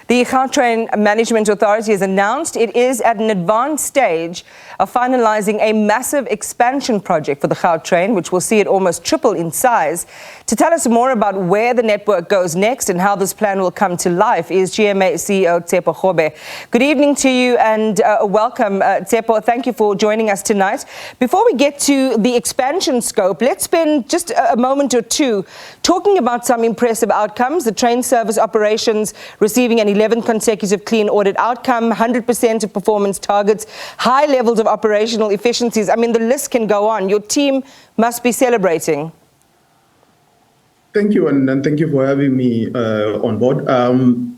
The Gautrain Management Authority has announced it is at an advanced stage of finalising a massive expansion project for the Gautrain, which will see it almost triple in size. To tell us more about where the network goes next and how this plan will come to life is GMA CEO Tshepo Kgobe. Good evening to you and welcome, Tshepo. Thank you for joining us tonight. Before we get to the expansion scope, let's spend just a moment or two talking about some impressive outcomes. The train service operations receiving an 11 consecutive clean audit outcome, 100% of performance targets, high levels of operational efficiencies. I mean, the list can go on. Your team must be celebrating. Thank you, and thank you for having me on board.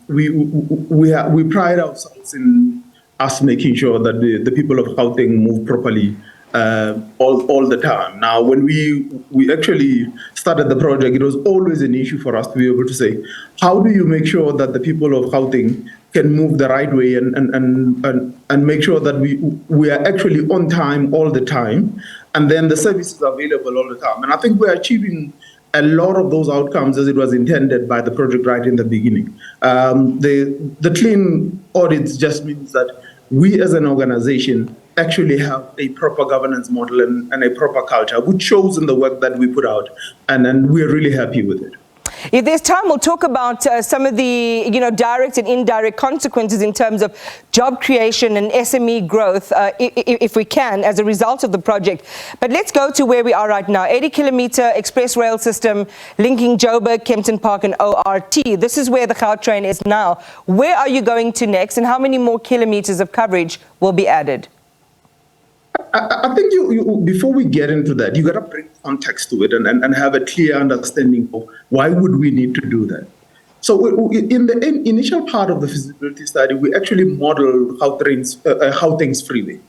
We pride ourselves in us making sure that the people of Gauteng move properly all the time. Now, when we actually started the project, it was always an issue for us to be able to say, how do you make sure that the people of Gauteng can move the right way and make sure that we are actually on time all the time, and then the service is available all the time. And I think we're achieving a lot of those outcomes as it was intended by the project right in the beginning. The clean audits just means that we as an organization actually have a proper governance model and a proper culture, which shows in the work that we put out, and we're really happy with it. If there's time, we'll talk about some of the direct and indirect consequences in terms of job creation and SME growth, if we can, as a result of the project. But let's go to where we are right now. 80-kilometre express rail system linking Joburg, Kempton Park and ORT. This is where the Gautrain is now. Where are you going to next, and how many more kilometres of coverage will be added? I think before we get into that, you got to bring context to it and have a clear understanding of why would we need to do that. So in the initial part of the feasibility study, we actually modeled Gauteng's freeway.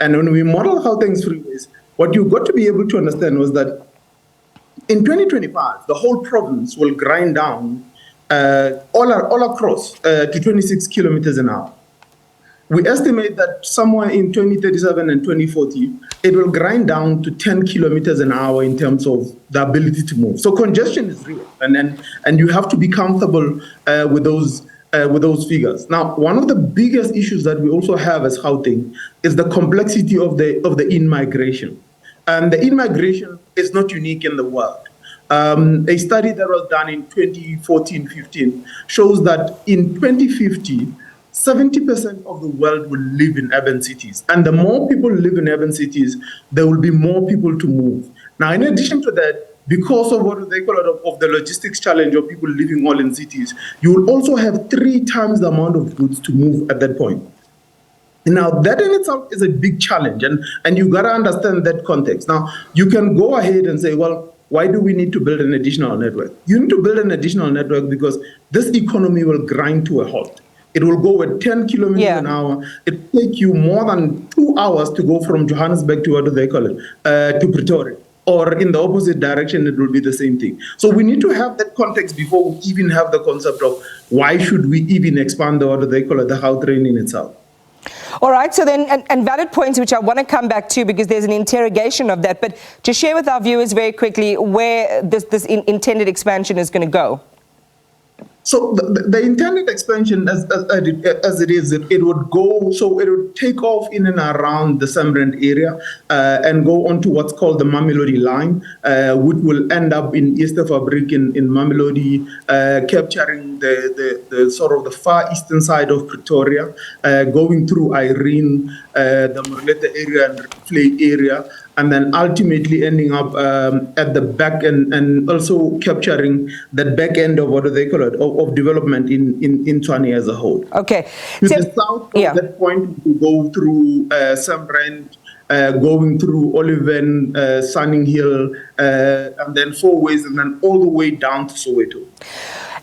And when we model Gauteng's freeways, what you got to be able to understand was that in 2025, the whole province will grind down all across to 26 kilometers an hour. We estimate that somewhere in 2037 and 2040, it will grind down to 10 kilometers an hour in terms of the ability to move. So congestion is real, and you have to be comfortable with those figures. Now, one of the biggest issues that we also have as Gauteng is the complexity of the in-migration. And the in-migration is not unique in the world. A study that was done in 2014-15 shows that in 2050, 70% of the world will live in urban cities. And the more people live in urban cities, there will be more people to move. Now, in addition to that, because of what they call of the logistics challenge of people living all in cities, you will also have 3 times the amount of goods to move at that point. Now, that in itself is a big challenge, and you got to understand that context. Now, you can go ahead and say, well, why do we need to build an additional network? You need to build an additional network because this economy will grind to a halt. It will go at 10 kilometers an hour. It will take you more than 2 hours to go from Johannesburg to what do they call it, to Pretoria. Or in the opposite direction, it will be the same thing. So we need to have that context before we even have the concept of why should we even expand the, what do they call it, the Gautrain in itself. All right, so then, and valid points, which I want to come back to because there's an interrogation of that, but to share with our viewers very quickly where this intended expansion is going to go. So the intended expansion, as it is, it would go, so it would take off in and around the Sambrand area and go on to what's called the Mamelodi line, which will end up in Easterfabriek in Mamelodi, capturing the sort of the far eastern side of Pretoria, going through Irene, the Morletta area and Flay area, and then ultimately ending up at the back and also capturing that back end of what do they call it, of development in Tshwane as a whole. Okay. To the south of that point, we go through Sambrand, going through Oliven, Sunning Hill, and then Four Ways, and then all the way down to Soweto.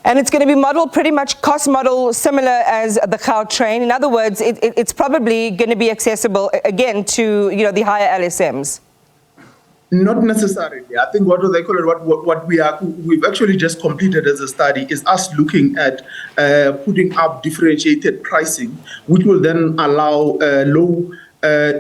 And it's going to be modeled pretty much cost model similar as the Gautrain. In other words, it's probably going to be accessible again to the higher LSMs. Not necessarily. I think what do they call it? We've actually just completed as a study is us looking at putting up differentiated pricing, which will then allow low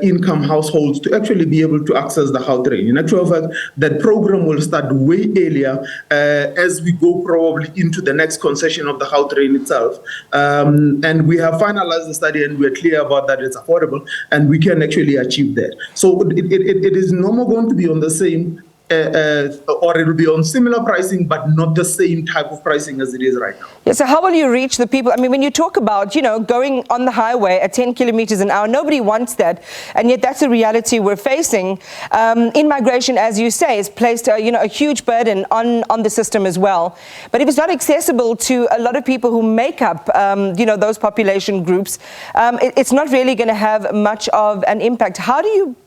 income households to actually be able to access the Gautrain. In actual fact, that program will start way earlier as we go probably into the next concession of the Gautrain itself. And we have finalized the study and we're clear about that it's affordable and we can actually achieve that. So it is no more going to be on the same or it will be on similar pricing, but not the same type of pricing as it is right now. Yeah, so how will you reach the people? I mean, when you talk about, going on the highway at 10 kilometers an hour, nobody wants that. And yet that's a reality we're facing. In migration, as you say, is placed, a huge burden on the system as well. But if it's not accessible to a lot of people who make up, those population groups, it's not really going to have much of an impact. How do you...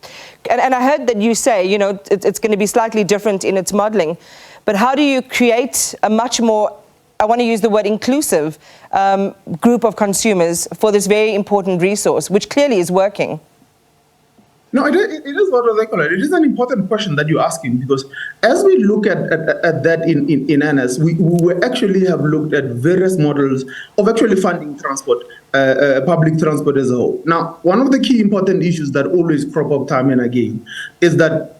And I heard that you say, it's going to be slightly different in its modeling, but how do you create a much more, I want to use the word inclusive, group of consumers for this very important resource, which clearly is working? No, it is what they call it. It is an important question that you're asking, because as we look at that in NS, we actually have looked at various models of actually funding transport, public transport as a whole. Now, one of the key important issues that always crop up time and again is that,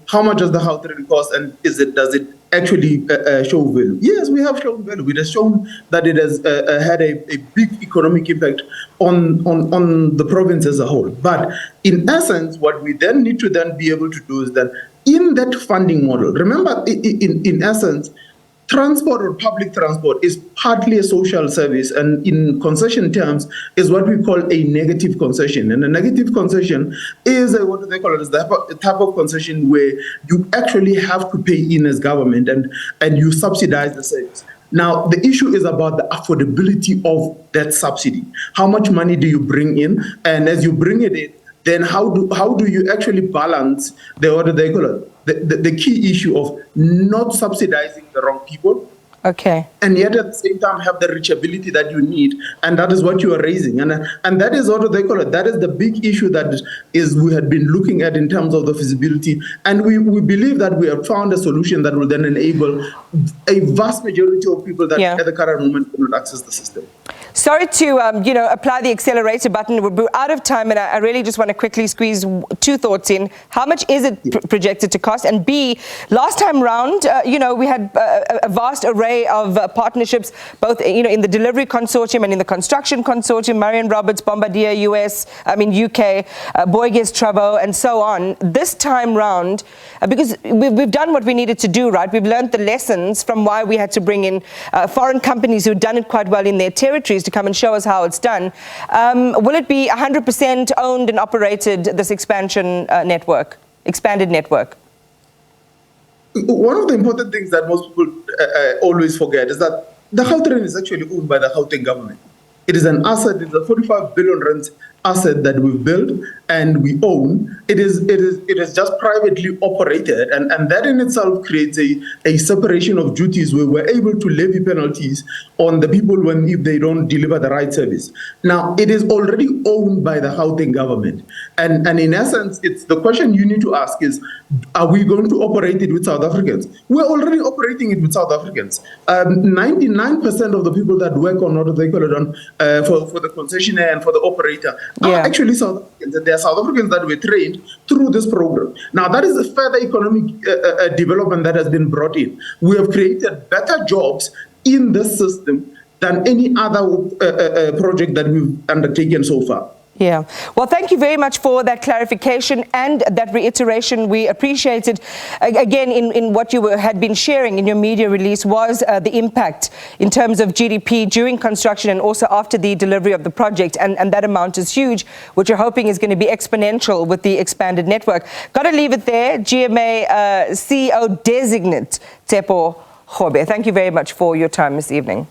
how much does the Gautrain cost, and does it actually show value? Yes, we have shown value. It has shown that it has had a big economic impact on the province as a whole. But in essence, what we then need to then be able to do is that in that funding model, remember, in essence, transport or public transport is partly a social service, and in concession terms is what we call a negative concession. And a negative concession is what do they call it? Is the type of concession where you actually have to pay in as government and you subsidize the service. Now, the issue is about the affordability of that subsidy. How much money do you bring in? And as you bring it in, then how do you actually balance the key issue of not subsidizing the wrong people? Okay. And yet at the same time have the reachability that you need, and that is what you are raising. And that is what they call it. That is the big issue that we had been looking at in terms of the feasibility. And we believe that we have found a solution that will then enable a vast majority of people that at the current moment cannot access the system. Sorry to, apply the accelerator button. We're out of time, and I really just want to quickly squeeze two thoughts in. How much is it projected to cost? And B, last time round, we had a vast array of partnerships, both, in the delivery consortium and in the construction consortium, Marion Roberts, Bombardier, UK, Boygues Travaux, and so on. This time round, because we've done what we needed to do, right? We've learned the lessons from why we had to bring in foreign companies who've done it quite well in their territories to come and show us how it's done. Will it be 100% owned and operated, this expanded network? One of the important things that most people always forget is that the Gautrain is actually owned by the Gauteng government. It is an asset. It's a 45 billion rand asset that we've built and we own. It is just privately operated, and that in itself creates a separation of duties where we're able to levy penalties on the people if they don't deliver the right service. Now, it is already owned by the Gauteng government, and in essence, it's the question you need to ask is, are we going to operate it with South Africans? We're already operating it with South Africans. 99% of the people that work on what they call it on for the concessionaire and for the operator are actually South Africans. And they are South Africans that were trained through this program. Now, that is a further economic development that has been brought in. We have created better jobs in this system than any other project that we've undertaken so far. Yeah. Well, thank you very much for that clarification and that reiteration. We appreciate it. Again, in what you had been sharing in your media release was the impact in terms of GDP during construction and also after the delivery of the project. And that amount is huge, which you're hoping is going to be exponential with the expanded network. Got to leave it there. GMA CEO designate Tshepo Kgobe, thank you very much for your time this evening.